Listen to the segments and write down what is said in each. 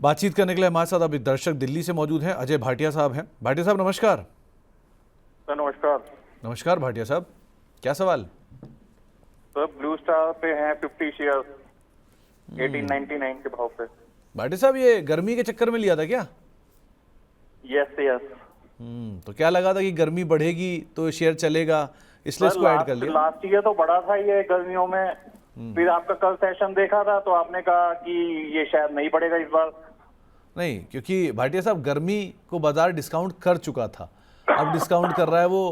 बातचीत करने के लिए हमारे साथ अभी दर्शक दिल्ली से मौजूद हैं, अजय भाटिया साहब हैं। भाटिया साहब नमस्कार। सर नमस्कार। नमस्कार भाटिया साहब, क्या सवाल? सर ब्लू स्टार पे हैं 50 शेयर 1899 के भाव पे। भाटिया साहब, ये गर्मी के चक्कर में लिया था क्या? Yes yes. तो क्या लगा था कि गर्मी बढ़ेगी तो शेयर चलेगा, इसलिए इसको ऐड कर लिया? लास्ट ईयर तो बढ़ा था ये गर्मियों में, फिर आपका कल सेशन देखा था तो आपने कहा कि ये शायद नहीं बढ़ेगा इस बार। नहीं, क्योंकि भाटिया साहब गर्मी को बाजार डिस्काउंट कर चुका था, अब डिस्काउंट कर रहा है वो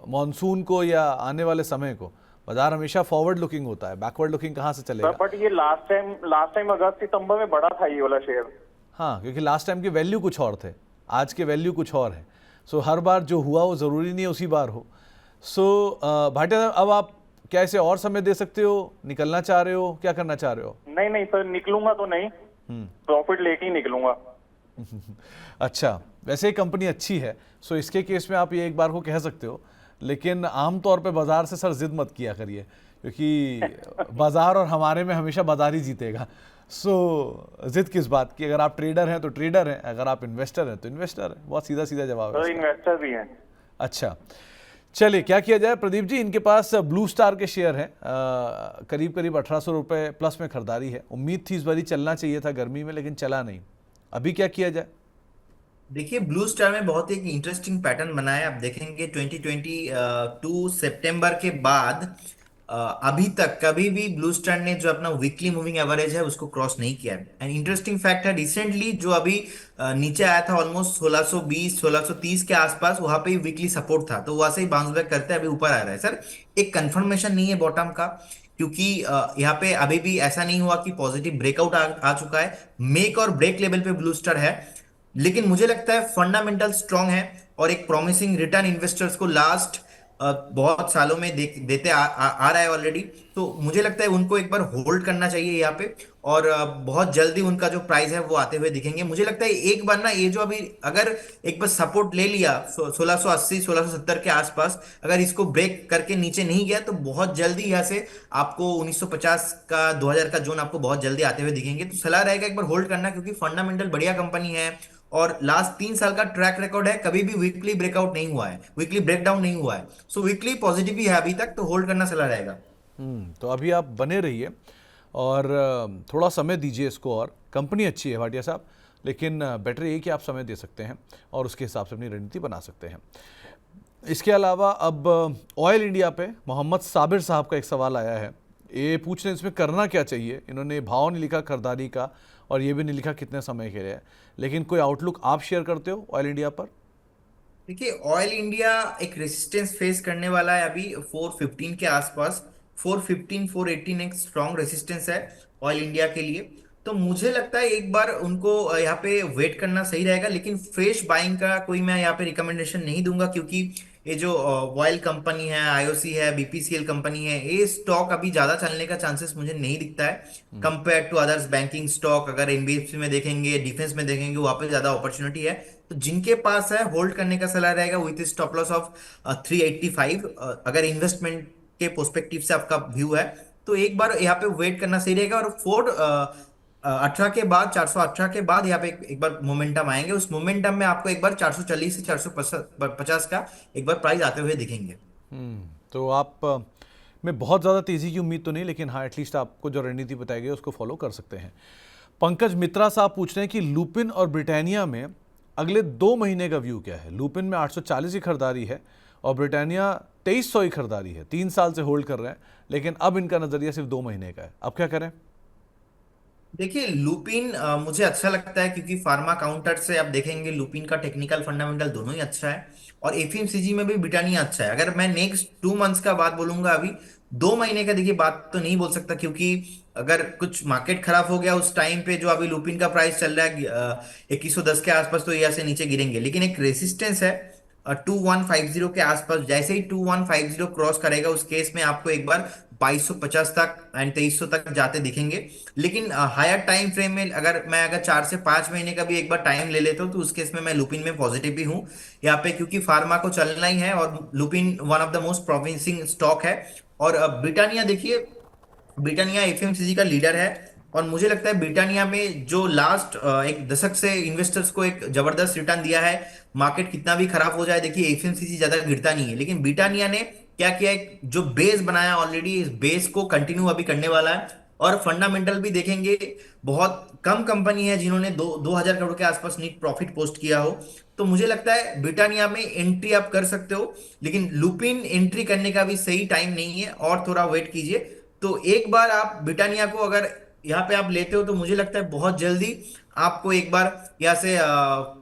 मॉनसून को या आने वाले समय को। बाजार हमेशा फॉरवर्ड लुकिंग होता है, बैकवर्ड लुकिंग कहाँ से चलेगा? बट ये लास्ट टाइम अगस्त सितंबर में बढ़ा था ये वाला शेयर। हाँ, क्योंकि लास्ट टाइम के वैल्यू कुछ और थे, आज के वैल्यू कुछ और है। सो हर बार जो हुआ वो ज़रूरी नहीं है उसी बार हो। सो भाटिया साहब, अब आप क्या इसे और समय दे सकते हो, निकलना चाह रहे हो, क्या करना चाह रहे हो? नहीं नहीं सर, निकलूंगा तो नहीं, प्रॉफिट लेके ही निकलूंगा। अच्छा, वैसे ही कंपनी अच्छी है, सो इसके केस में आप ये एक बार को कह सकते हो, लेकिन आमतौर पे बाजार से सर जिद मत किया करिए, क्योंकि बाजार और हमारे में हमेशा बाजार ही जीतेगा। सो जिद किस बात की? अगर आप ट्रेडर हैं तो ट्रेडर हैं, अगर आप इन्वेस्टर हैं तो इन्वेस्टर हैं। बहुत सीधा सीधा जवाब है सर इन्वेस्टर भी हैं। अच्छा, चलिए क्या किया जाए प्रदीप जी? इनके पास ब्लू स्टार के शेयर हैं, करीब करीब 1800 रुपये प्लस में खरीदारी है। उम्मीद थी इस बारी चलना चाहिए था गर्मी में, लेकिन चला नहीं। अभी क्या किया जाए? देखिए, ब्लू स्टार में बहुत एक इंटरेस्टिंग पैटर्न बना है। आप देखेंगे 2022 सितंबर के बाद अभी तक कभी भी ब्लू स्टार ने जो अपना वीकली मूविंग एवरेज है उसको क्रॉस नहीं किया है। एंड इंटरेस्टिंग फैक्ट है, रिसेंटली जो अभी नीचे आया था ऑलमोस्ट 1620 1630 के आसपास, वहां पे वीकली सपोर्ट था, तो वहां से ही बाउंस बैक करते अभी ऊपर आ रहा है। सर एक कंफर्मेशन नहीं है बॉटम का, क्योंकि यहाँ पे अभी भी ऐसा नहीं हुआ कि पॉजिटिव ब्रेकआउट आ चुका है। मेक और ब्रेक लेवल पे ब्लू स्टार है, लेकिन मुझे लगता है फंडामेंटल स्ट्रांग है और एक प्रॉमिसिंग रिटर्न इन्वेस्टर्स को लास्ट बहुत सालों में देते आ रहा है ऑलरेडी। तो मुझे लगता है उनको एक बार होल्ड करना चाहिए यहाँ पे, और बहुत जल्दी उनका जो प्राइस है वो आते हुए दिखेंगे। मुझे लगता है एक बार ना ये जो अभी अगर एक बार सपोर्ट ले लिया 1680 1670 के आसपास, अगर इसको ब्रेक करके नीचे नहीं गया तो बहुत जल्दी यहाँ से आपको 1950 का 2000 का जोन आपको बहुत जल्दी आते हुए दिखेंगे। तो सलाह रहेगा एक बार होल्ड करना, क्योंकि फंडामेंटल बढ़िया कंपनी है और लास्ट 3 साल का ट्रैक रिकॉर्ड है, कभी भी वीकली ब्रेकआउट नहीं हुआ है, वीकली ब्रेकडाउन नहीं हुआ है। सो वीकली पॉजिटिव ही है अभी तक, तो होल्ड करना सलाह रहेगा। तो अभी आप बने रहिए और थोड़ा समय दीजिए इसको। और कंपनी अच्छी है भाटिया साहब, लेकिन बेटर ये कि आप समय दे सकते हैं और उसके हिसाब से अपनी रणनीति बना सकते हैं। इसके अलावा अब ऑयल इंडिया पे मोहम्मद साबिर साहब का एक सवाल आया है। ये पूछ रहे हैं इसमें करना क्या चाहिए। इन्होंने भाव नहीं लिखा खरीदारी का और ये भी नहीं लिखा कितने समय के लिए, लेकिन कोई आउटलुक आप शेयर करते हो ऑयल इंडिया पर? देखिए, ऑयल इंडिया एक रेजिस्टेंस फेस करने वाला है अभी 415 के आसपास। 415 418 एक स्ट्रॉन्ग रेजिस्टेंस है ऑयल इंडिया के लिए। तो मुझे लगता है एक बार उनको यहाँ पे वेट करना सही रहेगा, लेकिन फ्रेश बाइंग का कोई मैं यहाँ पे रिकमेंडेशन नहीं दूंगा, क्योंकि ये जो ऑयल कंपनी है, आईओसी है, बीपीसीएल कंपनी है, ये स्टॉक अभी ज्यादा चलने का चांसेस मुझे नहीं दिखता है compare to others banking stock. अगर एनबीएफसी में देखेंगे, डिफेंस में देखेंगे, वहां पे ज्यादा अपॉर्चुनिटी है। तो जिनके पास है होल्ड करने का सलाह रहेगा विथ स्टॉप लॉस ऑफ 385। अगर इन्वेस्टमेंट के पर्सपेक्टिव से आपका व्यू है तो एक बार यहाँ पे वेट करना सही रहेगा। और 418 के बाद, 418 के बाद यहाँ पे एक बार मोमेंटम आएंगे। उस मोमेंटम में आपको एक बार 440 से 450 का एक बार प्राइस आते हुए दिखेंगे। तो आप में बहुत ज़्यादा तेज़ी की उम्मीद तो नहीं, लेकिन हाँ एटलीस्ट आपको जो रणनीति बताई गई उसको फॉलो कर सकते हैं। पंकज मित्रा साहब पूछ रहे हैं कि लुपिन और ब्रिटानिया में अगले 2 महीने का व्यू क्या है। लुपिन में 840 की खरीदारी है और ब्रिटानिया 2300 की खरीदारी है। 3 साल से होल्ड कर रहे हैं, लेकिन अब इनका नज़रिया सिर्फ 2 महीने का है। अब क्या करें? देखिए, लुपिन मुझे अच्छा लगता है, क्योंकि फार्मा काउंटर से आप देखेंगे लुपिन का टेक्निकल फंडामेंटल दोनों ही अच्छा है, और एफएमसीजी में भी ब्रिटानिया अच्छा है। अगर मैं नेक्स्ट 2 मंथ्स का बात बोलूंगा, अभी 2 महीने का देखिए बात तो नहीं बोल सकता, क्योंकि अगर कुछ मार्केट खराब हो गया उस टाइम पे जो अभी लुपिन का प्राइस चल रहा है 2110 के आसपास, तो यहाँ से नीचे गिरेंगे। लेकिन एक रेसिस्टेंस है 2150 के आसपास। जैसे ही 2150 क्रॉस करेगा उस केस में आपको एक बार 2250 तक एंड 2300 तक जाते दिखेंगे। लेकिन हायर टाइम फ्रेम में अगर 4 से 5 महीने का भी एक बार टाइम ले लेता हूँ, तो उस केस में मैं लुपिन में पॉजिटिव भी हूँ यहाँ पे, क्योंकि फार्मा को चलना ही है और Lupin one of the most promising stock है। और ब्रिटानिया देखिए, ब्रिटानिया एफएमसीजी का लीडर है और मुझे लगता है ब्रिटानिया में जो लास्ट एक दशक से इन्वेस्टर्स को एक जबरदस्त रिटर्न दिया है, मार्केट कितना भी खराब हो जाए, देखिए एफएमसीजी ज्यादा गिरता नहीं है, लेकिन ब्रिटानिया ने क्या किया, एक जो बेस बनाया ऑलरेडी, इस बेस को कंटिन्यू अभी करने वाला है। और फंडामेंटल भी देखेंगे, बहुत कम कंपनी है जिन्होंने 2,000 करोड़ के आसपास नेट प्रॉफिट पोस्ट किया हो। तो मुझे लगता है ब्रिटानिया में एंट्री आप कर सकते हो, लेकिन लुपिन एंट्री करने का भी सही टाइम नहीं है, और थोड़ा वेट कीजिए। तो एक बार आप ब्रिटानिया को अगर यहाँ पे आप लेते हो, तो मुझे लगता है बहुत जल्दी आपको एक बार यहाँ से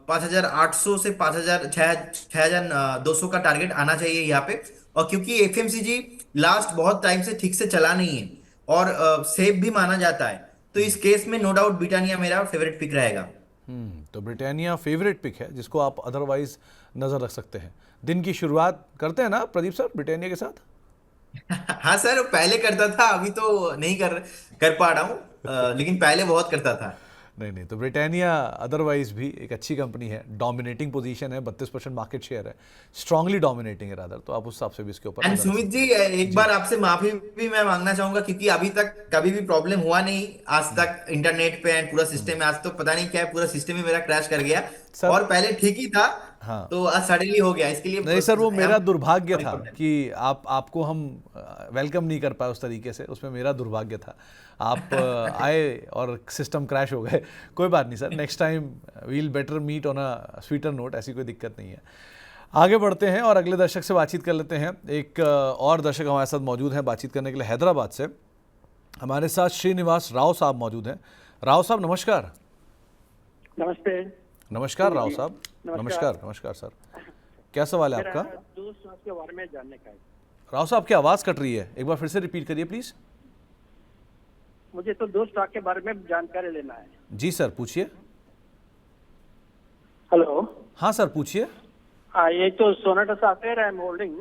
5,800 से 6,200 का टारगेट आना चाहिए यहाँ पे। और क्योंकि एफएमसीजी लास्ट बहुत टाइम से ठीक से चला नहीं है और सेफ भी माना जाता है, तो इस केस में नो डाउट ब्रिटानिया मेरा फेवरेट पिक रहेगा। तो ब्रिटानिया फेवरेट पिक है जिसको आप अदरवाइज नज़र रख सकते हैं। दिन की शुरुआत करते हैं ना प्रदीप सर ब्रिटानिया के साथ? हाँ सर, पहले करता था, अभी तो नहीं कर कर पा रहा हूँ, लेकिन पहले बहुत करता था। नहीं नहीं, तो ब्रिटानिया अदरवाइज भी एक अच्छी कंपनी है, डोमिनेटिंग पोजीशन है, 32% मार्केट शेयर है, स्ट्रांगली डोमिनेटिंग है रादर, तो आप उस हिसाब से भी इसके ऊपर एंड नजर रख सुमित सकते जी, एक बार आपसे माफी भी मैं मांगना चाहूंगा, क्योंकि अभी तक कभी भी प्रॉब्लम हुआ नहीं आज तक इंटरनेट पे एंड पूरा सिस्टम में। आज तो पता नहीं क्या है, पूरा सिस्टम ही मेरा क्रैश कर गया, सर। और पहले ठीक ही था, हाँ, तो आज सडनली हो गया, इसके लिए नहीं सर, वो मेरा दुर्भाग्य था हम- कि आपको हम वेलकम नहीं कर पाए उस तरीके से, उसमें मेरा दुर्भाग्य था। आप आए और सिस्टम क्रैश हो गए। कोई बात नहीं sir, next time we'll better meet on a sweeter note, ऐसी कोई दिक्कत नहीं है। आगे बढ़ते हैं और अगले दर्शक से बातचीत कर लेते हैं। एक और दर्शक हमारे साथ मौजूद हैं बातचीत करने के लिए हैदराबाद से। हमारे साथ श्रीनिवास राव साहब मौजूद हैं। राव साहब नमस्कार। नमस्ते। नमस्कार राव साहब। नमस्कार नमस्कार सर, क्या सवाल है मेरा आपका? 2 स्टॉक के बारे में जानने का है। राव साहब की आवाज़ कट रही है, एक बार फिर से रिपीट करिए प्लीज़। मुझे तो 2 स्टॉक के बारे में जानकारी लेना है। जी सर पूछिए। हेलो। हाँ सर पूछिए। ये तो Sonata software I am holding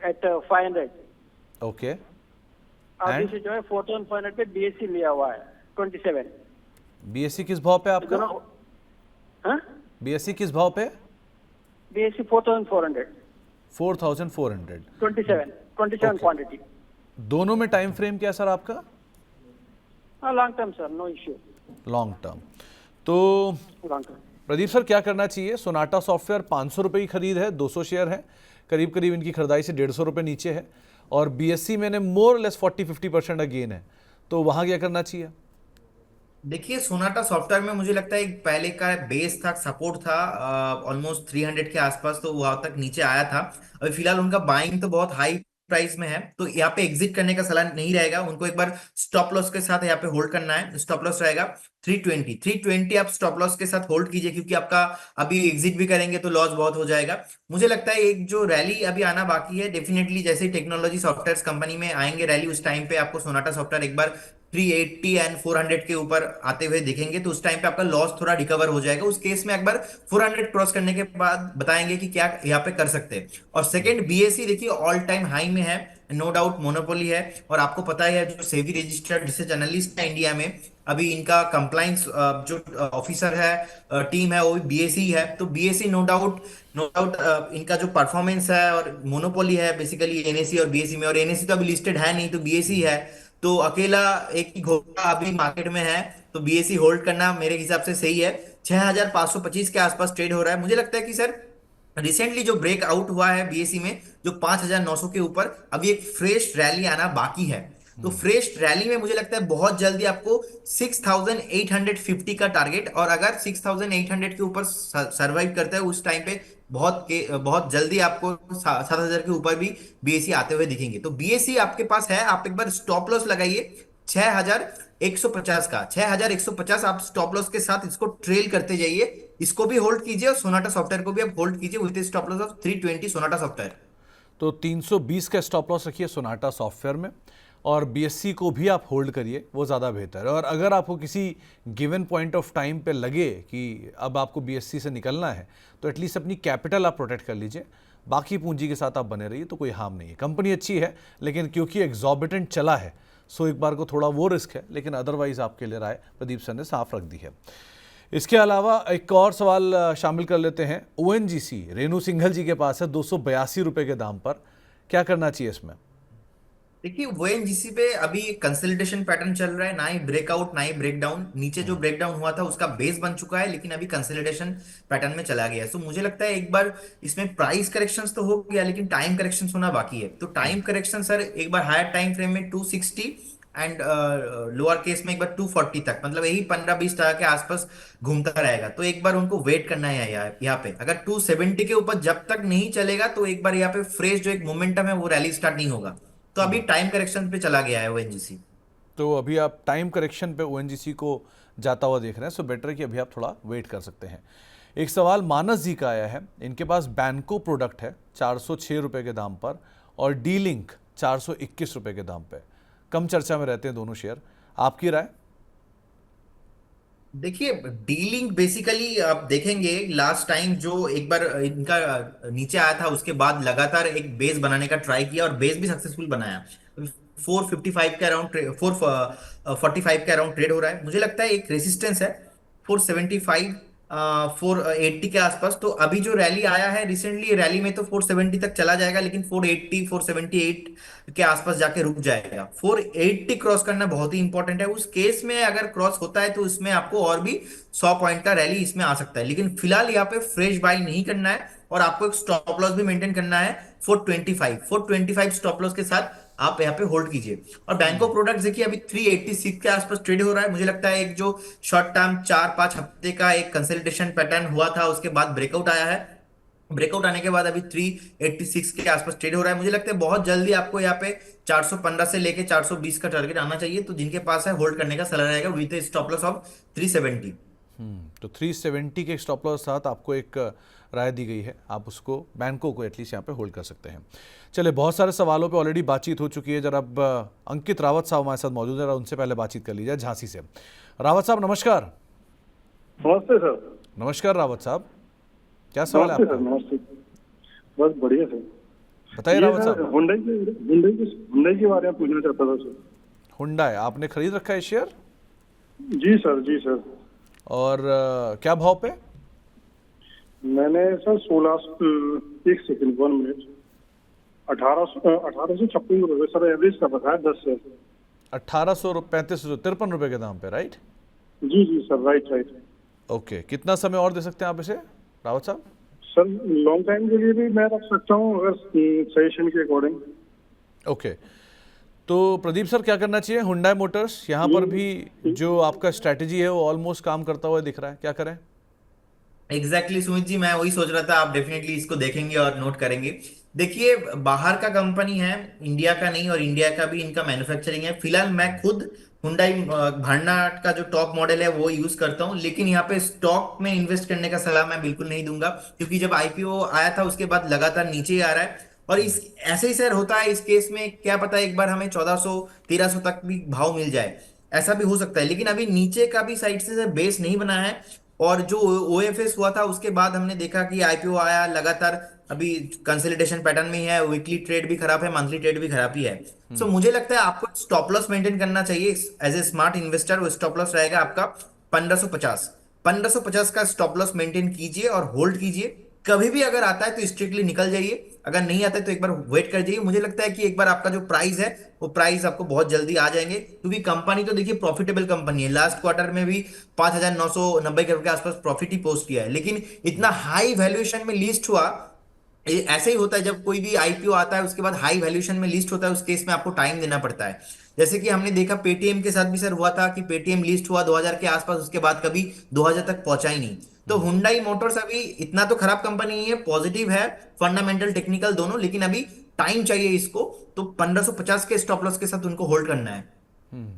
at 500। Okay. अभी से जो है 4500 पे बीएससी लिया हुआ है 27। बीएससी किस भाव पे आपका? दोनों, हाँ? बीएससी किस भाव पे? बीएससी 4400 4,400। 27 Okay. क्वांटिटी। दोनों में टाइम फ्रेम क्या है सर आपका? Long term sir, no issue. Long term. तो लॉन्ग टर्म। प्रदीप सर क्या करना चाहिए? सोनाटा सॉफ्टवेयर 500 रुपये की खरीद है, 200 शेयर है, करीब करीब इनकी खरीदाई से 150 रुपये नीचे है, और बीएससी मैंने मोर लेस 40-50% अगेन है, तो वहाँ क्या करना चाहिए? देखिए, सोनाटा सॉफ्टवेयर में मुझे लगता है एक पहले का बेस था, सपोर्ट था ऑलमोस्ट 300 के आसपास, तो वहां तक नीचे आया था। अभी फिलहाल उनका बाइंग तो बहुत हाई प्राइस में है, तो यहाँ पे एग्जिट करने का सलाह नहीं रहेगा, उनको एक बार स्टॉप लॉस के साथ यहाँ पे होल्ड करना है। स्टॉप लॉस रहेगा 320 आप स्टॉप लॉस के साथ होल्ड कीजिए, क्योंकि आपका अभी एग्जिट भी करेंगे तो लॉस बहुत हो जाएगा। मुझे लगता है एक जो रैली अभी आना बाकी है, डेफिनेटली जैसे टेक्नोलॉजी सॉफ्टवेयर कंपनी में आएंगे रैली, उस टाइम पे आपको सोनाटा सॉफ्टवेयर एक बार 380 एंड 400 के ऊपर आते हुए दिखेंगे, तो उस टाइम पे आपका लॉस थोड़ा रिकवर हो जाएगा। उस केस में एक बार 400 क्रॉस करने के बाद बताएंगे कि क्या यहाँ पे कर सकते हैं। और सेकंड, बीएससी देखिए ऑल टाइम हाई में है, नो डाउट मोनोपोली है, और आपको पता है जो सेबी रजिस्टर्ड रिसर्च एनालिस्ट है इंडिया में, अभी इनका कंप्लाइंस जो ऑफिसर है टीम है वो भी बीएससी है। तो बीएससी नो डाउट इनका जो परफॉर्मेंस है, और मोनोपोली है बेसिकली एनएससी और बीएससी में, और एनएससी तो अभी लिस्टेड है नहीं, तो बीएससी है, तो अकेला एक ही घोड़ा अभी मार्केट में है, तो बीएससी होल्ड करना मेरे हिसाब से सही है। 6,525 के आसपास ट्रेड हो रहा है। मुझे लगता है कि सर रिसेंटली जो ब्रेक आउट हुआ है बीएससी में, जो 5,900 के ऊपर, अभी एक फ्रेश रैली आना बाकी है। तो फ्रेश रैली में मुझे लगता है बहुत जल्दी आपको 6,850 का टारगेट, और अगर 6,800 के ऊपर सरवाइव करता है उस टाइम पे बहुत जल्दी आपको 7,000 के ऊपर भी बीएससी आते हुए दिखेंगे। तो बीएससी आपके पास है, आप एक बार स्टॉप लॉस लगाइए 6,150 का। 6,150 आप स्टॉप लॉस के साथ इसको ट्रेल करते जाइए, इसको भी होल्ड कीजिए, और सोनाटा सॉफ्टवेयर को भी आप होल्ड कीजिए with stop loss of 320 Sonata software. तो 320 का स्टॉप लॉस रखिए सोनाटा सॉफ्टवेयर में, और बीएससी को भी आप होल्ड करिए, वो ज़्यादा बेहतर है। और अगर आपको किसी गिवन पॉइंट ऑफ टाइम पे लगे कि अब आपको बीएससी से निकलना है, तो एटलीस्ट अपनी कैपिटल आप प्रोटेक्ट कर लीजिए, बाकी पूंजी के साथ आप बने रहिए, तो कोई हार्म नहीं है। कंपनी अच्छी है, लेकिन क्योंकि एग्जॉर्बिटेंट चला है, सो एक बार को थोड़ा वो रिस्क है, लेकिन अदरवाइज आपके लिए राय प्रदीप सर ने साफ रख दी है। इसके अलावा एक और सवाल शामिल कर लेते हैं। ओएनजीसी रेणु सिंघल जी के पास है 282 रुपये के दाम पर, क्या करना चाहिए इसमें? देखिए ओएनजीसी पे अभी कंसोलिडेशन पैटर्न चल रहा है, ना ही ब्रेकआउट ना ही ब्रेकडाउन। नीचे जो ब्रेकडाउन हुआ था उसका बेस बन चुका है, लेकिन अभी कंसोलिडेशन पैटर्न में चला गया है। सो मुझे लगता है एक बार इसमें प्राइस करेक्शंस तो हो गया, लेकिन टाइम करेक्शंस होना बाकी है। तो टाइम करेक्शन सर एक बार हायर टाइम फ्रेम में 260 एंड लोअर केस में एक बार 240 तक, मतलब यही 15-20 टका के आसपास घूमता रहेगा। तो एक बार उनको वेट करना है यहाँ पे। अगर 270 के ऊपर जब तक नहीं चलेगा तो एक बार यहाँ पे फ्रेश जो एक मोमेंटम है वो रैली स्टार्ट नहीं होगा। तो अभी टाइम करेक्शन पे चला गया है ओएनजीसी। तो अभी आप टाइम करेक्शन पे ओएनजीसी को जाता हुआ देख रहे हैं, सो बेटर है कि अभी आप थोड़ा वेट कर सकते हैं। एक सवाल मानस जी का आया है, इनके पास बैंको प्रोडक्ट है 406 रुपये के दाम पर और डी लिंक 421 रुपये के दाम पे। कम चर्चा में रहते हैं दोनों शेयर, आपकी राय? देखिए डीलिंग बेसिकली आप देखेंगे लास्ट टाइम जो एक बार इनका नीचे आया था, उसके बाद लगातार एक बेस बनाने का ट्राई किया और बेस भी सक्सेसफुल बनाया। 455 के अराउंड 445 के अराउंड ट्रेड हो रहा है। मुझे लगता है एक रेसिस्टेंस है 475 480 के आसपास। तो अभी जो रैली आया है रिसेंटली, रैली में तो 470 तक चला जाएगा, लेकिन 480 478 के आसपास जाके रुक जाएगा। 480 क्रॉस करना बहुत ही इंपॉर्टेंट है। उस केस में अगर क्रॉस होता है तो इसमें आपको और भी 100 पॉइंट का रैली इसमें आ सकता है, लेकिन फिलहाल यहाँ पे फ्रेश बाई नहीं करना है और आपको एक स्टॉप लॉस भी मेंटेन करना है 425 स्टॉप लॉस के साथ आप यहाँ पे होल्ड कीजिए। और बैंक ऑफ प्रोडक्ट्स देखिए अभी 386 के आसपास ट्रेड हो रहा है। मुझे लगता है एक जो शॉर्ट टर्म 4-5 हफ्ते का एक कंसोलिडेशन पैटर्न हुआ था, उसके बाद ब्रेकआउट आया है। ब्रेकआउट आने के बाद अभी 386 के आसपास ट्रेड हो रहा है। मुझे लगता है बहुत जल्दी आपको यहाँ पे 415 से लेके 420 का टारगेट आना चाहिए। तो जिनके पास है होल्ड करने का सलाह रहेगा विद स्टॉप लॉस ऑफ 370। तो 370 के स्टॉप लॉस साथ आपको एक राय दी गई है, आप उसको बैंकों को एटलीस्ट यहाँ पे होल्ड कर सकते हैं। चलिए, बहुत सारे सवालों पे ऑलरेडी बातचीत हो चुकी है। जरा अब अंकित रावत साहब हमारे साथ मौजूद है, उनसे पहले बातचीत कर लीजिए झांसी से। रावत साहब नमस्कार। नमस्ते सर। नमस्कार रावत साहब, क्या सवाल है आपका? नमस्ते। बस बढ़िया सर। बताइए रावत साहब। हुंडई के बारे में पूछना चाहता था सर। हुंडई आपने खरीद रखा है शेयर? जी सर, जी सर। और क्या भाव पे? मैंने सर 1 सेकंड 1 मिनट 1856 रुपये सर एवरेज का बताया 10 से 1835 रुपये के दाम पे, राइट? जी जी सर, राइट। ओके, कितना समय और दे सकते हैं आप इसे रावत साहब? सर लॉन्ग टाइम के लिए भी मैं रख सकता हूँ अगर सजेशन के अकॉर्डिंग। ओके, तो प्रदीप सर क्या करना चाहिए? हुंडई मोटर्स यहाँ पर भी जो आपका स्ट्रैटेजी है वो ऑलमोस्ट काम करता हुआ दिख रहा है, क्या करें? एग्जैक्टली सुमित जी, मैं वही सोच रहा था। आप डेफिनेटली इसको देखेंगे और नोट करेंगे। देखिए बाहर का कंपनी है, इंडिया का नहीं, और इंडिया का भी इनका मैन्युफैक्चरिंग है। फिलहाल मैं खुद हुंडई वर्ना का जो टॉप मॉडल है वो यूज करता हूं, लेकिन यहाँ पे स्टॉक में इन्वेस्ट करने का सलाह मैं बिल्कुल नहीं दूंगा, क्योंकि जब आईपीओ आया था उसके बाद लगातार नीचे ही आ रहा है। और इस ऐसे ही सर होता है इस केस में, क्या पता एक बार हमें 1400-1300 तक भी भाव मिल जाए, ऐसा भी हो सकता है। लेकिन अभी नीचे का भी साइड से बेस नहीं बना है। और जो ओएफएस हुआ था उसके बाद हमने देखा कि आईपीओ आया, लगातार अभी कंसोलिडेशन पैटर्न में ही है। वीकली ट्रेड भी खराब है, मंथली ट्रेड भी खराब ही है। सो मुझे लगता है आपको स्टॉप लॉस मेंटेन करना चाहिए एज ए स्मार्ट इन्वेस्टर। वो स्टॉप लॉस रहेगा आपका 1550 का स्टॉप लॉस मेंटेन कीजिए और होल्ड कीजिए। कभी भी अगर आता है तो स्ट्रिक्टली निकल जाइए, अगर नहीं आता है तो एक बार वेट कर जाइए। मुझे लगता है कि एक बार आपका जो प्राइस है वो प्राइस आपको बहुत जल्दी आ जाएंगे, क्योंकि कंपनी तो देखिए प्रॉफिटेबल कंपनी है। लास्ट क्वार्टर में भी 5,990 करोड़ के आसपास प्रॉफिट ही पोस्ट किया है, लेकिन इतना हाई वैल्यूएशन में लिस्ट हुआ। ऐसे ही होता है जब कोई भी आईपीओ आता है उसके बाद हाई वैल्यूएशन में लिस्ट होता है, उस केस में आपको टाइम देना पड़ता है। जैसे कि हमने देखा पेटीएम के साथ भी सर हुआ था कि पेटीएम लिस्ट हुआ 2000 के आसपास, उसके बाद कभी 2000 तक पहुंचा ही नहीं। तो हुंडई मोटर्स अभी इतना तो खराब कंपनी नहीं है, पॉजिटिव है, फंडामेंटल टेक्निकल दोनों, लेकिन अभी टाइम चाहिए इसको। तो 1550 के स्टॉप लॉस के साथ उनको होल्ड करना है।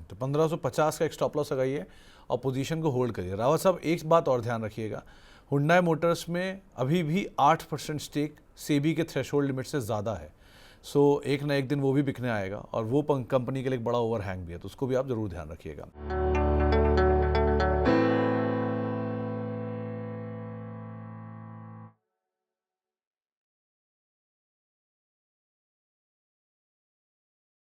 तो 1550 का एक स्टॉप लॉस लगाइए और पोजीशन को होल्ड करिए। रावत साहब एक बात और ध्यान रखिएगा, हुंडई मोटर्स में अभी भी 8% स्टेक सेबी के थ्रेशोल्ड लिमिट से ज़्यादा है। सो एक ना एक दिन वो भी बिकने आएगा और वो कंपनी के लिए एक बड़ा ओवरहैंग भी है, तो उसको भी आप ज़रूर ध्यान रखिएगा।